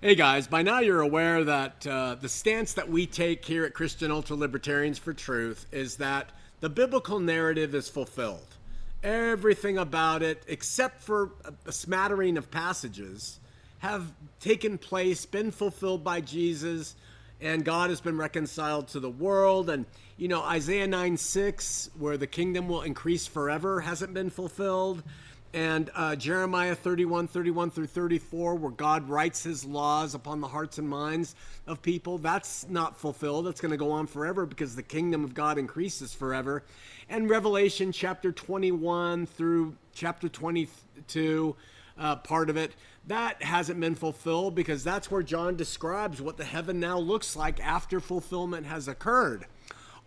Hey guys, by now you're aware that the stance that we take here at Christian Ultra Libertarians for Truth is that the biblical narrative is fulfilled. Everything about it, except for a smattering of passages, have taken place, been fulfilled by Jesus, and God has been reconciled to the world. And, you know, Isaiah 9:6, where the kingdom will increase forever, hasn't been fulfilled. And Jeremiah 31 through 34, where God writes his laws upon the hearts and minds of people, that's not fulfilled. It's going to go on forever because the kingdom of God increases forever. And Revelation chapter 21 through chapter 22, part of it, that hasn't been fulfilled because that's where John describes what the heaven now looks like after fulfillment has occurred.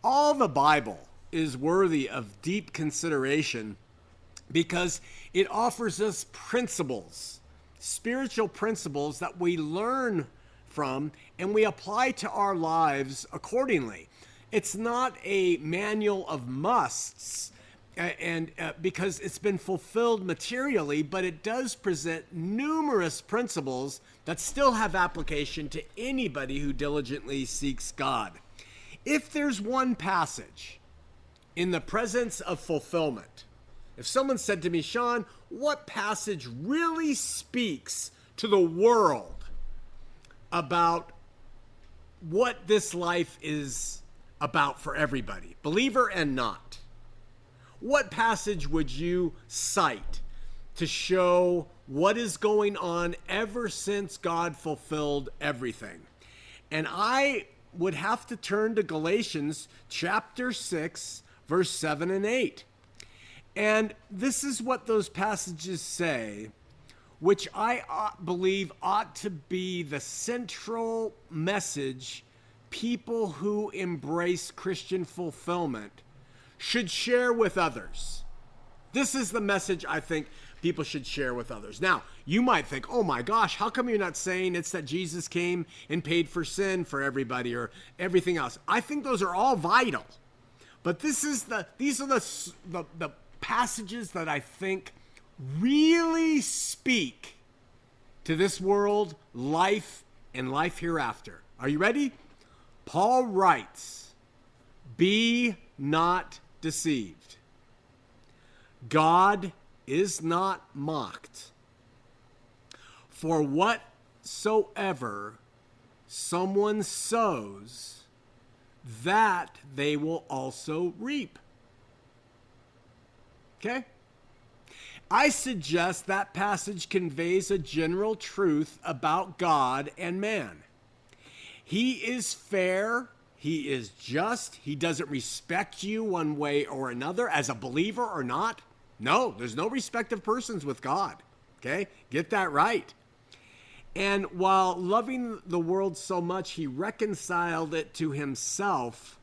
All the Bible is worthy of deep consideration because it offers us principles, spiritual principles that we learn from and we apply to our lives accordingly. It's not a manual of musts and because it's been fulfilled materially, but it does present numerous principles that still have application to anybody who diligently seeks God. If there's one passage in the presence of fulfillment, if someone said to me, Shawn, what passage really speaks to the world about what this life is about for everybody, believer and not? What passage would you cite to show what is going on ever since God fulfilled everything? And I would have to turn to Galatians chapter 6, verse 7 and 8. And this is what those passages say, which I believe ought to be the central message people who embrace Christian fulfillment should share with others. This is the message I think people should share with others. Now, you might think, oh my gosh, how come you're not saying it's that Jesus came and paid for sin for everybody or everything else? I think those are all vital. But these are the passages that I think really speak to this world, life, and life hereafter. Are you ready? Paul writes, "Be not deceived. God is not mocked. For whatsoever someone sows, that they will also reap." Okay? I suggest that passage conveys a general truth about God and man. He is fair. He is just. He doesn't respect you one way or another as a believer or not. No, there's no respect of persons with God. Okay? Get that right. And while loving the world so much, he reconciled it to himself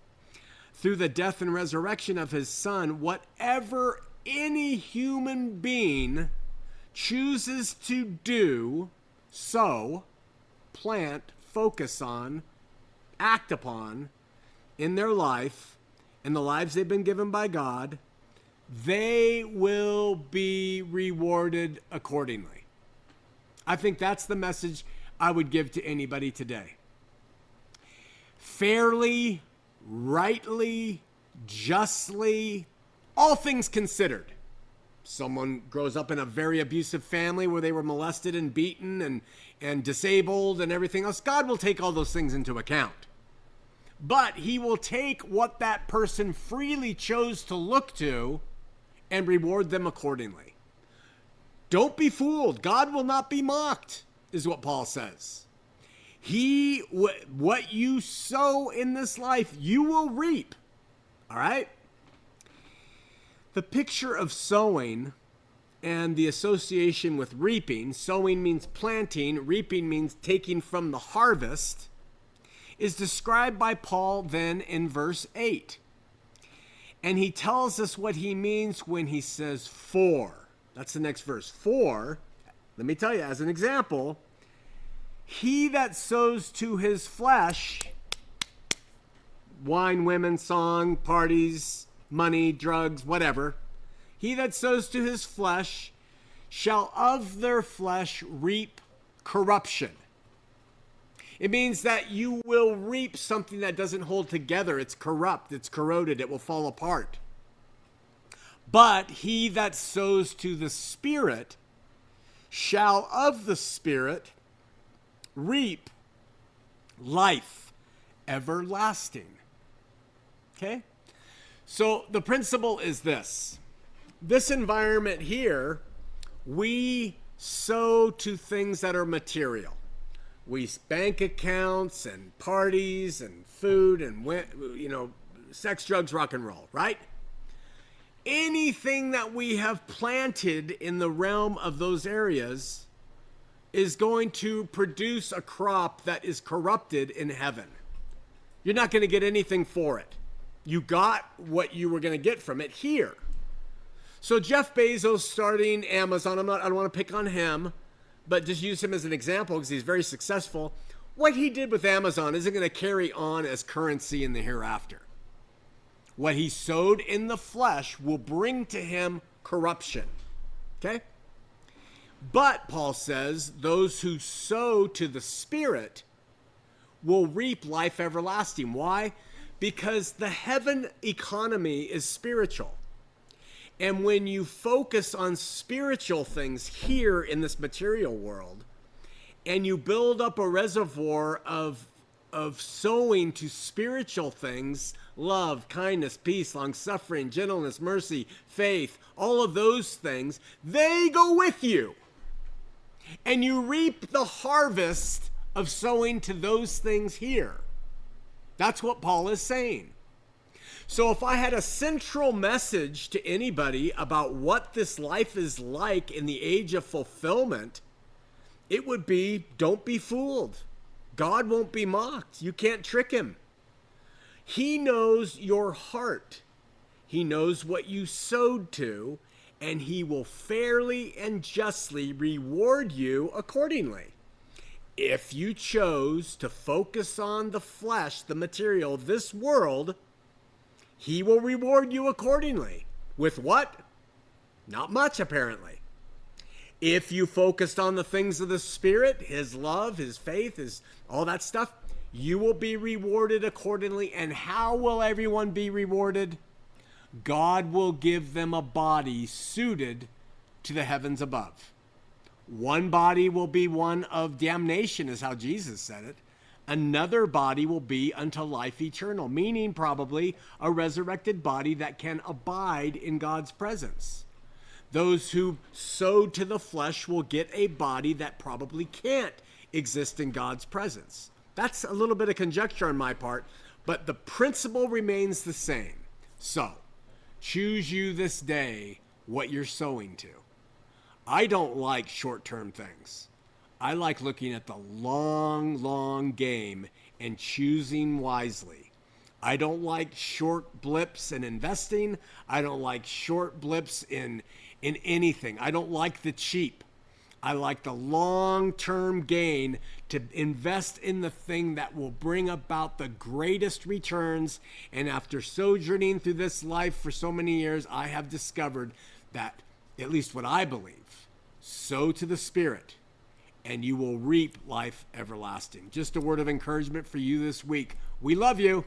through the death and resurrection of his son. Whatever any human being chooses to do, sow, plant, focus on, act upon in their life, in the lives they've been given by God, they will be rewarded accordingly. I think that's the message I would give to anybody today. Fairly, rightly, justly, all things considered. Someone grows up in a very abusive family where they were molested and beaten and disabled and everything else. God will take all those things into account. But he will take what that person freely chose to look to and reward them accordingly. Don't be fooled. God will not be mocked, is what Paul says. What you sow in this life, you will reap. All right? The picture of sowing and the association with reaping, sowing means planting, reaping means taking from the harvest, is described by Paul then in verse 8. And he tells us what he means when he says for. That's the next verse. For, let me tell you, as an example, he that sows to his flesh, wine, women, song, parties, money, drugs, whatever, he that sows to his flesh shall of their flesh reap corruption. It means that you will reap something that doesn't hold together. It's corrupt, it's corroded, it will fall apart. But he that sows to the Spirit shall of the Spirit reap life everlasting. Okay? So the principle is this. This environment here, we sow to things that are material. We bank accounts and parties and food and, sex, drugs, rock and roll, right? Anything that we have planted in the realm of those areas is going to produce a crop that is corrupted in heaven. You're not going to get anything for it. You got what you were going to get from it here. So Jeff Bezos starting Amazon, I don't want to pick on him, but just use him as an example because he's very successful. What he did with Amazon isn't going to carry on as currency in the hereafter. What he sowed in the flesh will bring to him corruption. Okay? But, Paul says, those who sow to the Spirit will reap life everlasting. Why? Because the heaven economy is spiritual. And when you focus on spiritual things here in this material world, and you build up a reservoir of sowing to spiritual things, love, kindness, peace, long-suffering, gentleness, mercy, faith, all of those things, they go with you. And you reap the harvest of sowing to those things here. That's what Paul is saying. So if I had a central message to anybody about what this life is like in the age of fulfillment, it would be, don't be fooled. God won't be mocked. You can't trick him. He knows your heart. He knows what you sowed to, and he will fairly and justly reward you accordingly. If you chose to focus on the flesh, the material, this world, he will reward you accordingly. With what? Not much, apparently. If you focused on the things of the Spirit, his love, his faith, his all that stuff, you will be rewarded accordingly. And how will everyone be rewarded? God will give them a body suited to the heavens above. One body will be one of damnation, is how Jesus said it. Another body will be unto life eternal, meaning probably a resurrected body that can abide in God's presence. Those who sowed to the flesh will get a body that probably can't exist in God's presence. That's a little bit of conjecture on my part, but the principle remains the same. So, choose you this day what you're sowing to. I don't like short-term things. I like looking at the long game and choosing wisely. I don't like short blips in investing. I don't like short blips in anything. I don't like the cheap. I like the long-term gain to invest in the thing that will bring about the greatest returns. And after sojourning through this life for so many years, I have discovered that, at least what I believe, sow to the Spirit, and you will reap life everlasting. Just a word of encouragement for you this week. We love you.